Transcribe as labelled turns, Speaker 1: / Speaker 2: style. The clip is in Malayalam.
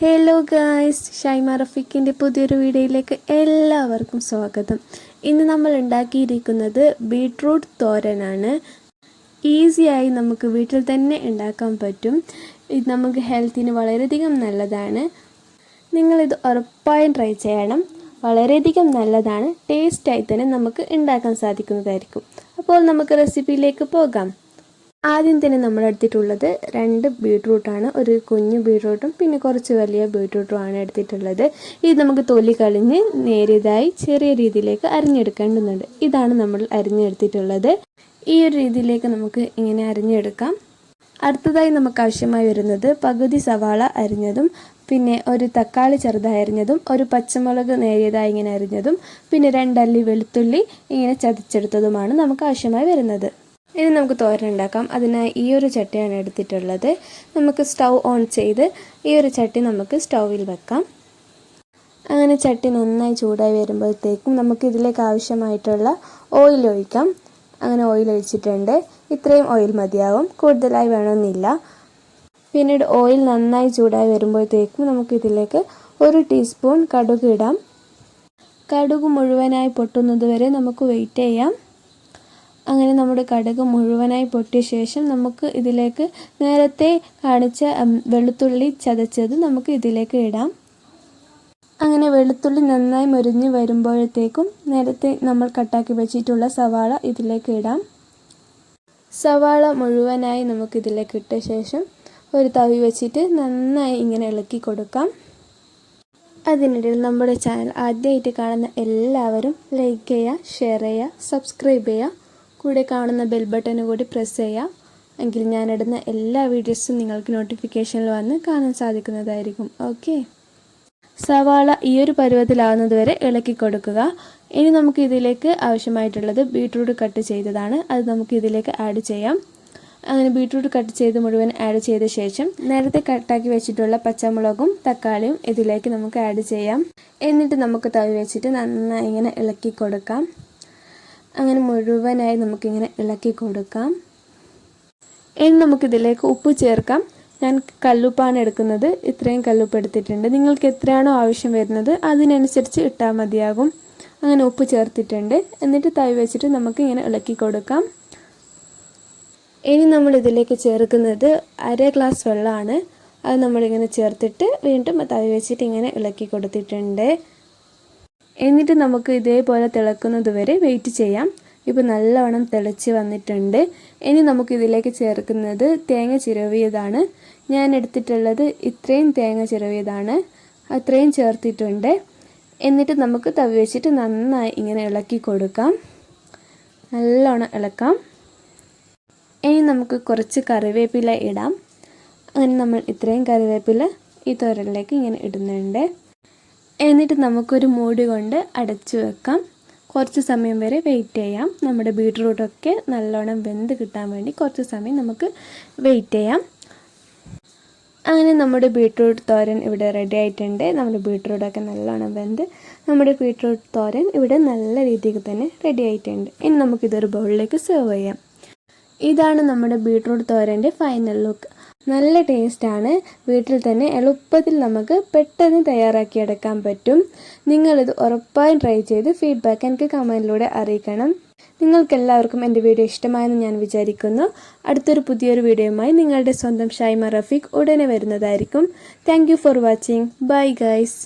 Speaker 1: ഹലോ ഗായ്സ്, ഷൈമ റഫീഖിൻ്റെ പുതിയൊരു വീഡിയോയിലേക്ക് എല്ലാവർക്കും സ്വാഗതം. ഇന്ന് നമ്മൾ ഉണ്ടാക്കിയിരിക്കുന്നത് ബീട്രൂട്ട് തോരനാണ്. ഈസിയായി നമുക്ക് വീട്ടിൽ തന്നെ ഉണ്ടാക്കാൻ പറ്റും. ഇത് നമുക്ക് ഹെൽത്തിന് വളരെയധികം നല്ലതാണ്. നിങ്ങളിത് ഉറപ്പായും ട്രൈ ചെയ്യണം. വളരെയധികം നല്ലതാണ്. ടേസ്റ്റായി തന്നെ നമുക്ക് ഉണ്ടാക്കാൻ സാധിക്കുന്നതായിരിക്കും. അപ്പോൾ നമുക്ക് റെസിപ്പിയിലേക്ക് പോകാം. ആദ്യം തന്നെ നമ്മൾ എടുത്തിട്ടുള്ളത് 2 ബീട്രൂട്ടാണ്. ഒരു കുഞ്ഞു ബീട്രൂട്ടും പിന്നെ കുറച്ച് വലിയ ബീട്രൂട്ടുമാണ് എടുത്തിട്ടുള്ളത്. ഇത് നമുക്ക് തൊലി കളഞ്ഞ് നേരിയതായി ചെറിയ രീതിയിലേക്ക് അരിഞ്ഞെടുക്കേണ്ടതുണ്ട്. ഇതാണ് നമ്മൾ അരിഞ്ഞെടുത്തിട്ടുള്ളത്. ഈ ഒരു രീതിയിലേക്ക് നമുക്ക് ഇങ്ങനെ അരിഞ്ഞെടുക്കാം. അടുത്തതായി നമുക്ക് ആവശ്യമായി വരുന്നത് പകുതി സവാള അരിഞ്ഞതും പിന്നെ ഒരു തക്കാളി ചെറുതായി അരിഞ്ഞതും ഒരു പച്ചമുളക് നേരിയതായി ഇങ്ങനെ അരിഞ്ഞതും പിന്നെ 2 അല്ലി വെളുത്തുള്ളി ഇങ്ങനെ ചതച്ചെടുത്തതുമാണ് നമുക്ക് ആവശ്യമായി വരുന്നത്. ഇനി നമുക്ക് തോരൻ ഉണ്ടാക്കാം. അതിനായി ഈ ഒരു ചട്ടിയാണ് എടുത്തിട്ടുള്ളത്. നമുക്ക് സ്റ്റൗ ഓൺ ചെയ്ത് ഈ ഒരു ചട്ടി നമുക്ക് സ്റ്റൗവിൽ വെക്കാം. അങ്ങനെ ചട്ടി നന്നായി ചൂടായി വരുമ്പോഴത്തേക്കും നമുക്ക് ഇതിലേക്ക് ആവശ്യമായിട്ടുള്ള ഓയിൽ ഒഴിക്കാം. അങ്ങനെ ഓയിൽ ഒഴിച്ചിട്ടുണ്ട്. ഇത്രയും ഓയിൽ മതിയാവും, കൂടുതലായി വേണമെന്നില്ല. പിന്നീട് ഓയിൽ നന്നായി ചൂടായി വരുമ്പോഴത്തേക്കും നമുക്കിതിലേക്ക് 1 ടീസ്പൂൺ കടുക് ഇടാം. കടുക് മുഴുവനായി പൊട്ടുന്നത് വരെ നമുക്ക് വെയിറ്റ് ചെയ്യാം. അങ്ങനെ നമ്മുടെ കടുക് മുഴുവനായി പൊട്ടിയ ശേഷം നമുക്ക് ഇതിലേക്ക് നേരത്തെ കാണിച്ച വെളുത്തുള്ളി ചതച്ചത് നമുക്ക് ഇതിലേക്ക് ഇടാം. അങ്ങനെ വെളുത്തുള്ളി നന്നായി മുരിഞ്ഞ് വരുമ്പോഴത്തേക്കും നേരത്തെ നമ്മൾ കട്ടാക്കി വെച്ചിട്ടുള്ള സവാള ഇതിലേക്ക് ഇടാം. സവാള മുഴുവനായി നമുക്ക് ഇതിലേക്ക് ഇട്ട ശേഷം ഒരു തവി വെച്ചിട്ട് നന്നായി ഇങ്ങനെ ഇളക്കി കൊടുക്കാം. അതിനിടയിൽ നമ്മുടെ ചാനൽ ആദ്യമായിട്ട് കാണുന്ന എല്ലാവരും ലൈക്ക് ചെയ്യുക, ഷെയർ ചെയ്യുക, സബ്സ്ക്രൈബ് ചെയ്യുക. കൂടെ കാണുന്ന ബെൽ ബട്ടൺ കൂടി പ്രസ് ചെയ്യുക. എങ്കിൽ ഞാനിടുന്ന എല്ലാ വീഡിയോസും നിങ്ങൾക്ക് നോട്ടിഫിക്കേഷനിൽ വന്ന് കാണാൻ സാധിക്കുന്നതായിരിക്കും. ഓക്കെ, സവാള ഈ ഒരു പരുവത്തിലാവുന്നത് വരെ ഇളക്കി കൊടുക്കുക. ഇനി നമുക്ക് ഇതിലേക്ക് ആവശ്യമായിട്ടുള്ളത് ബീട്രൂട്ട് കട്ട് ചെയ്തതാണ്. അത് നമുക്ക് ഇതിലേക്ക് ആഡ് ചെയ്യാം. അങ്ങനെ ബീട്രൂട്ട് കട്ട് ചെയ്ത് മുഴുവൻ ആഡ് ചെയ്ത ശേഷം നേരത്തെ കട്ടാക്കി വെച്ചിട്ടുള്ള പച്ചമുളകും തക്കാളിയും ഇതിലേക്ക് നമുക്ക് ആഡ് ചെയ്യാം. എന്നിട്ട് നമുക്ക് തവി വെച്ചിട്ട് നന്നായി ഇങ്ങനെ ഇളക്കി കൊടുക്കാം. അങ്ങനെ മുഴുവനായി നമുക്കിങ്ങനെ ഇളക്കി കൊടുക്കാം. ഇനി നമുക്കിതിലേക്ക് ഉപ്പ് ചേർക്കാം. ഞാൻ കല്ലുപ്പാണ് എടുക്കുന്നത്. ഇത്രയും കല്ലുപ്പ് എടുത്തിട്ടുണ്ട്. നിങ്ങൾക്ക് എത്രയാണോ ആവശ്യം വരുന്നത് അതിനനുസരിച്ച് ഇട്ടാൽ മതിയാകും. അങ്ങനെ ഉപ്പ് ചേർത്തിട്ടുണ്ട്. എന്നിട്ട് തവി വെച്ചിട്ട് നമുക്ക് ഇങ്ങനെ ഇളക്കി കൊടുക്കാം. ഇനി നമ്മൾ ഇതിലേക്ക് ചേർക്കുന്നത് 1/2 ഗ്ലാസ് വെള്ളമാണ്. അത് നമ്മളിങ്ങനെ ചേർത്തിട്ട് വീണ്ടും തവി വെച്ചിട്ട് ഇങ്ങനെ ഇളക്കി കൊടുത്തിട്ടുണ്ട്. എന്നിട്ട് നമുക്ക് ഇതേപോലെ തിളക്കുന്നത് വരെ വെയിറ്റ് ചെയ്യാം. ഇപ്പോൾ നല്ലവണ്ണം തിളച്ച് വന്നിട്ടുണ്ട്. ഇനി നമുക്കിതിലേക്ക് ചേർക്കുന്നത് തേങ്ങ ചിരവിയതാണ്. ഞാൻ എടുത്തിട്ടുള്ളത് ഇത്രയും തേങ്ങ ചിരവിയതാണ്. അത്രയും ചേർത്തിട്ടുണ്ട്. എന്നിട്ട് നമുക്ക് തവി വെച്ചിട്ട് നന്നായി ഇങ്ങനെ ഇളക്കി കൊടുക്കാം. നല്ലോണം ഇളക്കാം. ഇനി നമുക്ക് കുറച്ച് കറിവേപ്പില ഇടാം. അങ്ങനെ നമ്മൾ ഇത്രയും കറിവേപ്പില ഈ തോരനിലേക്ക് ഇങ്ങനെ ഇടുന്നുണ്ട്. എന്നിട്ട് നമുക്കൊരു മൂടി കൊണ്ട് അടച്ചു വെക്കാം. കുറച്ച് സമയം വരെ വെയിറ്റ് ചെയ്യാം. നമ്മുടെ ബീട്രൂട്ടൊക്കെ നല്ലോണം വെന്ത് കിട്ടാൻ വേണ്ടി കുറച്ച് സമയം നമുക്ക് വെയിറ്റ് ചെയ്യാം. അങ്ങനെ നമ്മുടെ ബീട്രൂട്ട് തോരൻ ഇവിടെ റെഡി ആയിട്ടുണ്ട്. നമ്മുടെ ബീട്രൂട്ടൊക്കെ നല്ലോണം വെന്ത് നമ്മുടെ ബീട്രൂട്ട് തോരൻ ഇവിടെ നല്ല രീതിയിൽ തന്നെ റെഡി ആയിട്ടുണ്ട്. ഇനി നമുക്കിതൊരു ബൗളിലേക്ക് സെർവ് ചെയ്യാം. ഇതാണ് നമ്മുടെ ബീട്രൂട്ട് തോരൻ്റെ ഫൈനൽ ലുക്ക്. നല്ല ടേസ്റ്റാണ്. വീട്ടിൽ തന്നെ എളുപ്പത്തിൽ നമുക്ക് പെട്ടെന്ന് തയ്യാറാക്കിയെടുക്കാൻ പറ്റും. നിങ്ങളിത് ഉറപ്പായും ട്രൈ ചെയ്ത് ഫീഡ്ബാക്ക് എനിക്ക് കമൻറ്റിലൂടെ അറിയിക്കണം. നിങ്ങൾക്കെല്ലാവർക്കും എൻ്റെ വീഡിയോ ഇഷ്ടമായെന്ന് ഞാൻ വിചാരിക്കുന്നു. അടുത്തൊരു പുതിയൊരു വീഡിയോയുമായി നിങ്ങളുടെ സ്വന്തം ഷൈമ റഫീഖ് ഉടനെ വരുന്നതായിരിക്കും. Thank you for watching. Bye guys.